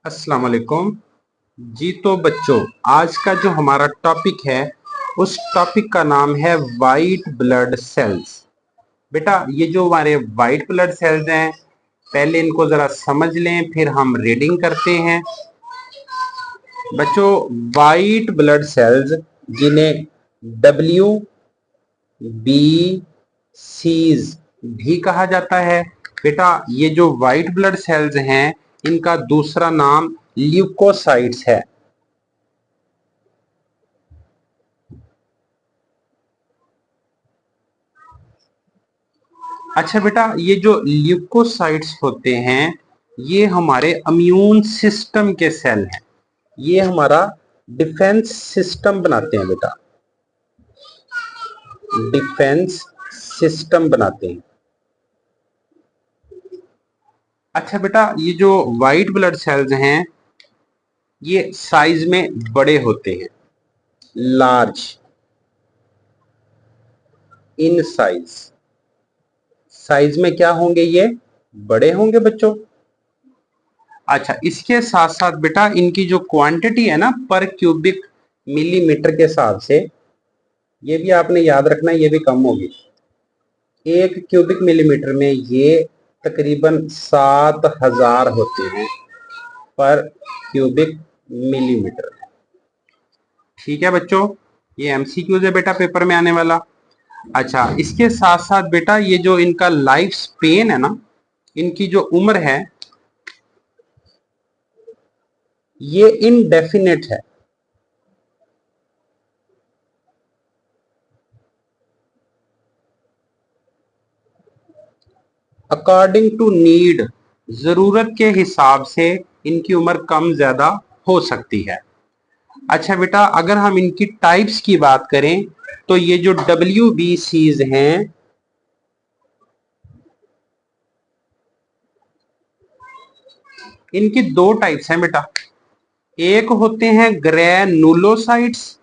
अस्सलाम वालेकुम जी। तो बच्चों, आज का जो हमारा टॉपिक है उस टॉपिक का नाम है वाइट ब्लड सेल्स। बेटा, ये जो हमारे वाइट ब्लड सेल्स हैं, पहले इनको जरा समझ लें, फिर हम रीडिंग करते हैं। बच्चों, वाइट ब्लड सेल्स जिन्हें डब्ल्यू बी सीज भी कहा जाता है। बेटा, ये जो वाइट ब्लड सेल्स हैं इनका दूसरा नाम ल्यूकोसाइट्स है। अच्छा बेटा, ये जो ल्यूकोसाइट्स होते हैं ये हमारे इम्यून सिस्टम के सेल हैं। ये हमारा डिफेंस सिस्टम बनाते हैं बेटा, डिफेंस सिस्टम बनाते हैं। अच्छा बेटा, ये जो वाइट ब्लड सेल्स हैं ये साइज में बड़े होते हैं, लार्ज इन साइज। साइज में क्या होंगे? ये बड़े होंगे बच्चों। अच्छा, इसके साथ साथ बेटा इनकी जो क्वांटिटी है ना पर क्यूबिक मिलीमीटर के हिसाब से, ये भी आपने याद रखना, ये भी कम होगी। 1 क्यूबिक मिलीमीटर में ये तकरीबन 7000 होते हैं पर क्यूबिक मिलीमीटर। ठीक है बच्चों, ये एमसीक्यूज है बेटा पेपर में आने वाला। अच्छा, इसके साथ साथ बेटा ये जो इनका लाइफ स्पेन है ना, इनकी जो उम्र है ये इनडेफिनेट है। अकॉर्डिंग टू नीड, जरूरत के हिसाब से इनकी उम्र कम ज्यादा हो सकती है। अच्छा बेटा, अगर हम इनकी टाइप्स की बात करें तो ये जो WBCs हैं इनकी दो टाइप्स हैं बेटा। एक होते हैं ग्रेनुलोसाइट्स,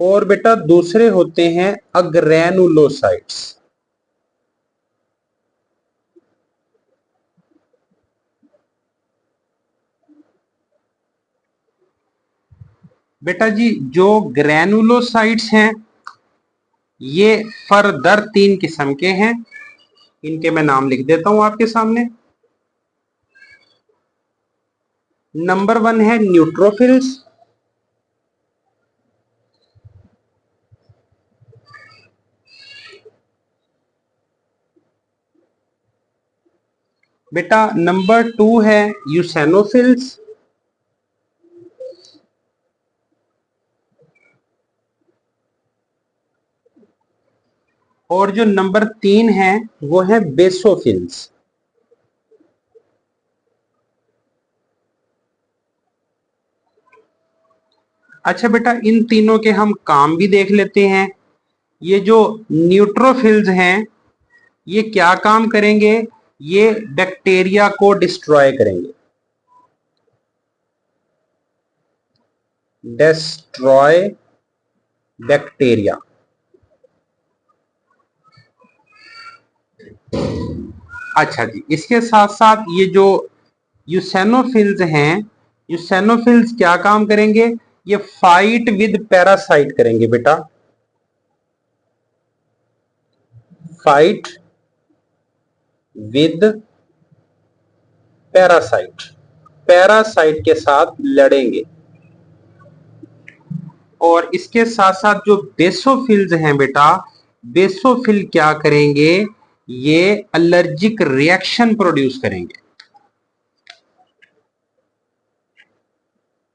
और बेटा दूसरे होते हैं अग्रेनुलोसाइट्स। बेटा जी, जो ग्रेनुलोसाइट्स हैं ये फर्दर 3 किस्म के हैं। इनके मैं नाम लिख देता हूं आपके सामने। नंबर 1 है न्यूट्रोफिल्स, बेटा नंबर 2 है यूसेनोफिल्स, और जो नंबर 3 है वो है बेसोफिल्स। अच्छा बेटा, इन तीनों के हम काम भी देख लेते हैं। ये जो न्यूट्रोफिल्स हैं ये क्या काम करेंगे? ये बैक्टीरिया को डिस्ट्रॉय करेंगे, डिस्ट्रॉय बैक्टीरिया। अच्छा जी, इसके साथ साथ ये जो यूसेनोफिल्स हैं, यूसेनोफिल्स क्या काम करेंगे? ये फाइट विद पैरासाइट करेंगे बेटा, फाइट विद पैरासाइट, पैरासाइट के साथ लड़ेंगे। और इसके साथ साथ जो बेसोफिल्स हैं बेटा, बेसोफिल क्या करेंगे? ये एलर्जिक रिएक्शन प्रोड्यूस करेंगे,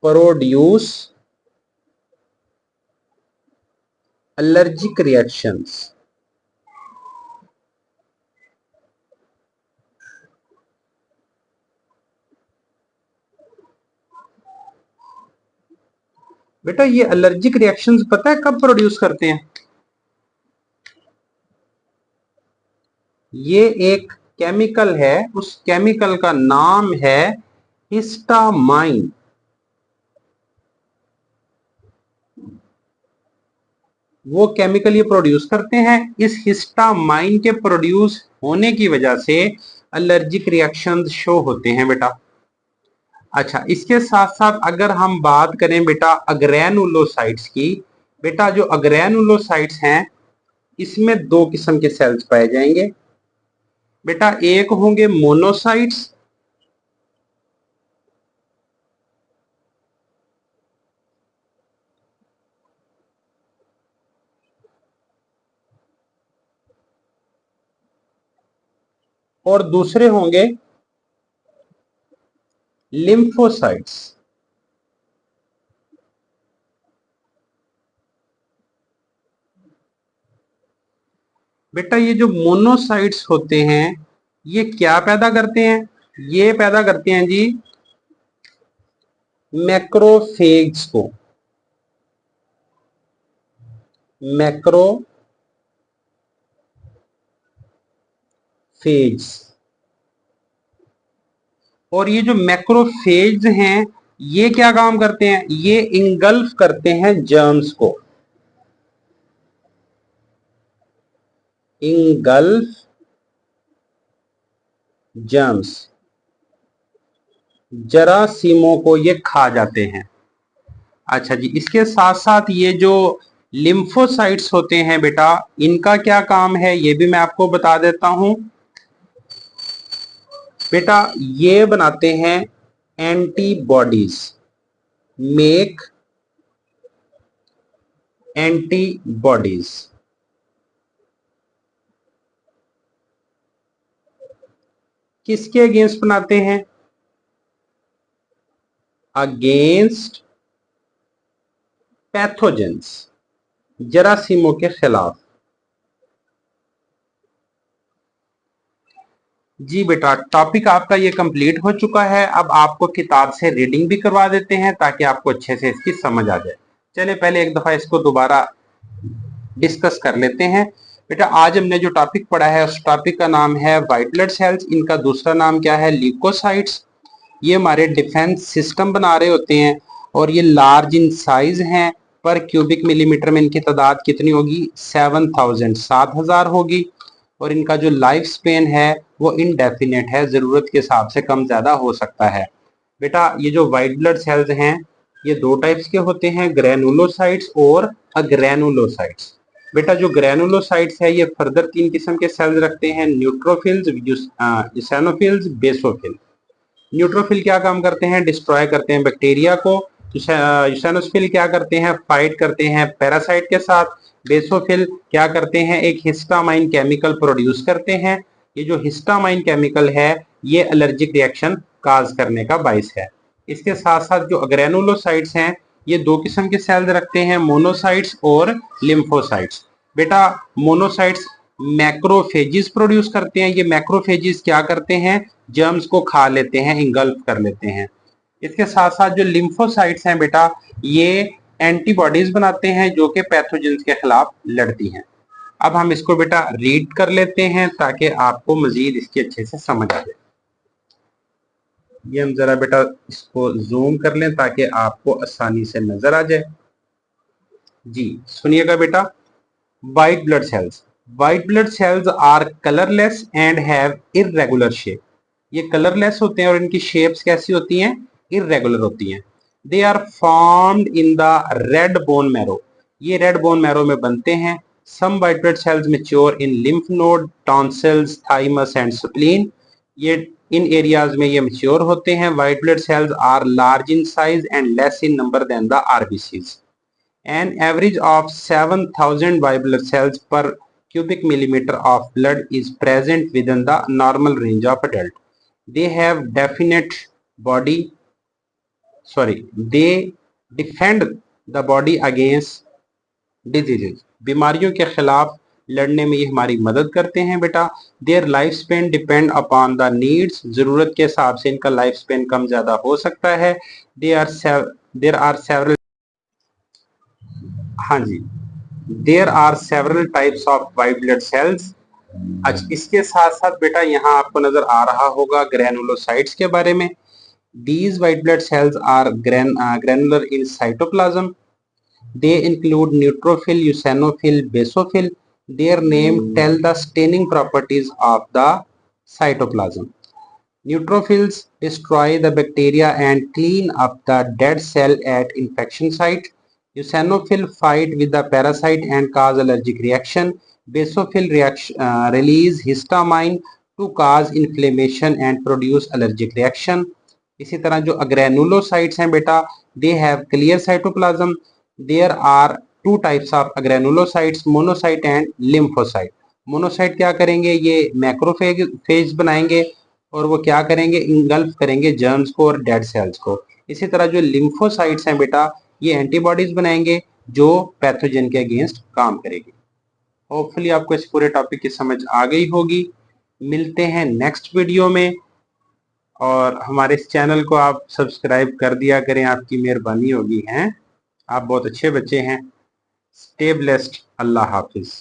प्रोड्यूस एलर्जिक रिएक्शंस। बेटा ये एलर्जिक रिएक्शंस पता है कब प्रोड्यूस करते हैं? ये एक केमिकल है, उस केमिकल का नाम है हिस्टामाइन। वो केमिकल ये प्रोड्यूस करते हैं। इस हिस्टामाइन के प्रोड्यूस होने की वजह से एलर्जिक रिएक्शंस शो होते हैं बेटा। अच्छा, इसके साथ साथ अगर हम बात करें बेटा अग्रेनुलोसाइट्स की, बेटा जो अग्रेनुलोसाइट्स हैं इसमें दो किस्म के सेल्स पाए जाएंगे बेटा। एक होंगे मोनोसाइट्स, और दूसरे होंगे लिम्फोसाइट्स। बेटा ये जो मोनोसाइट्स होते हैं ये क्या पैदा करते हैं? ये पैदा करते हैं जी मैक्रोफेज को। मैक्रोफेज, और ये जो मैक्रोफेज हैं ये क्या काम करते हैं? ये इंगल्फ करते हैं जर्म्स को। इंगल्फ जर्म्स, जरासीमों को ये खा जाते हैं। अच्छा जी, इसके साथ साथ ये जो लिम्फोसाइट्स होते हैं बेटा इनका क्या काम है ये भी मैं आपको बता देता हूं बेटा। ये बनाते हैं एंटीबॉडीज, मेक एंटीबॉडीज। किसके अगेंस्ट बनाते हैं? अगेंस्ट पैथोजेंस, जरासीमों के खिलाफ। जी बेटा, टॉपिक आपका ये कंप्लीट हो चुका है। अब आपको किताब से रीडिंग भी करवा देते हैं ताकि आपको अच्छे से इसकी समझ आ जाए। चलिए पहले एक दफा इसको दोबारा डिस्कस कर लेते हैं। बेटा आज हमने जो टॉपिक पढ़ा है उस टॉपिक का नाम है व्हाइट ब्लड सेल्स। इनका दूसरा नाम क्या है? ल्यूकोसाइट्स। ये हमारे डिफेंस सिस्टम बना रहे होते हैं और ये लार्ज इन साइज हैं। पर क्यूबिक मिलीमीटर में इनकी तादाद कितनी होगी? 7000, 7000 होगी। और इनका जो लाइफ स्पेन है वो इनडेफिनेट है, जरूरत के हिसाब से कम ज्यादा हो सकता है। बेटा ये जो व्हाइट ब्लड सेल्स हैं ये दो टाइप्स के होते हैं, ग्रेनुलोसाइट्स और अग्रेनुलोसाइट्स। बेटा जो ग्रेनुलोसाइट्स है ये फर्दर तीन किस्म के सेल्स रखते हैं, न्यूट्रोफिल्स, यूसेनोफिल्स, बेसोफिल। न्यूट्रोफिल क्या काम करते हैं? डिस्ट्रॉय करते हैं बैक्टीरिया को। यूसेनोफिल क्या करते हैं? फाइट करते हैं पैरासाइट के साथ। बेसोफिल क्या करते हैं? एक हिस्टामाइन केमिकल प्रोड्यूस करते हैं। ये जो हिस्टामाइन केमिकल है ये एलर्जिक रिएक्शन काज करने का बाइस है। इसके साथ साथ जो ग्रेनुलोसाइट्स हैं ये दो किस्म के सेल्स रखते हैं, मोनोसाइट्स और लिम्फोसाइट्स। बेटा मोनोसाइट्स मैक्रोफेजिस प्रोड्यूस करते हैं। ये मैक्रोफेजिस क्या करते हैं? जर्म्स को खा लेते हैं, इंगल्फ कर लेते हैं। इसके साथ साथ जो लिम्फोसाइट्स हैं बेटा ये एंटीबॉडीज बनाते हैं जो कि पैथोजेंस के खिलाफ लड़ती हैं। अब हम इसको बेटा रीड कर लेते हैं ताकि आपको मजीद इसकी अच्छे से समझ आ जाए। ये हम जरा बेटा इसको जूम कर लें ताकि आपको आसानी से नजर आ जाए। जी सुनिएगा बेटा, white blood cells. White blood cells are colourless and have irregular shape. ये कलरलेस होते हैं और इनकी शेप्स कैसी होती हैं? इररेगुलर होती हैं। They are formed in the red bone marrow. ये रेड बोन मैरो में बनते हैं। Some white blood cells mature in lymph node, tonsils, thymus and spleen. ये इन एरियाज में ये मैच्योर होते हैं। White blood cells are large in size and less in number than the RBCs. An average of 7000 white blood cells per cubic millimeter of blood is present within the normal range of adult. They have definite body, they defend the body against diseases. बीमारियों के खिलाफ लड़ने में ये हमारी मदद करते हैं बेटा। Their life span depend upon the needs. जरूरत के हिसाब से इनका लाइफ स्पेन कम ज्यादा हो सकता है। देयर आर सेवरल, हाँ जी, there are several types of white blood cells. अच्छा इसके साथ साथ बेटा यहाँ आपको नजर आ रहा होगा ग्रेनुलोसाइट्स के बारे में। These white blood cells are granular in cytoplasm. They include neutrophil, eosinophil, basophil. Their name tell the staining properties of the cytoplasm. Neutrophils destroy the bacteria and clean up the dead cell at infection site. Eosinophil fight with the parasite and cause allergic reaction. Basophil release histamine to cause inflammation and produce allergic reaction. इसी तरह जो agranulocytes हैं बेटा, they have clear cytoplasm. There are two types of agranulocytes, monocyte and lymphocyte. Monocyte क्या करेंगे, ये macrophage बनाएंगे और वो क्या करेंगे, इंगल्फ करेंगे जर्म्स को और डेड सेल्स को. इसी तरह जो लिम्फोसाइट्स हैं बेटा, ये एंटीबॉडीज बनाएंगे जो पैथोजन के अगेंस्ट काम करेगी. होपफुली आपको इस पूरे टॉपिक की समझ आ गई होगी. मिलते हैं नेक्स्ट वीडियो में, और हमारे इस चैनल को आप सब्सक्राइब कर दिया करें, आपकी मेहरबानी होगी. हैं आप बहुत अच्छे बच्चे हैं. Stay blessed. अल्लाह हाफिज.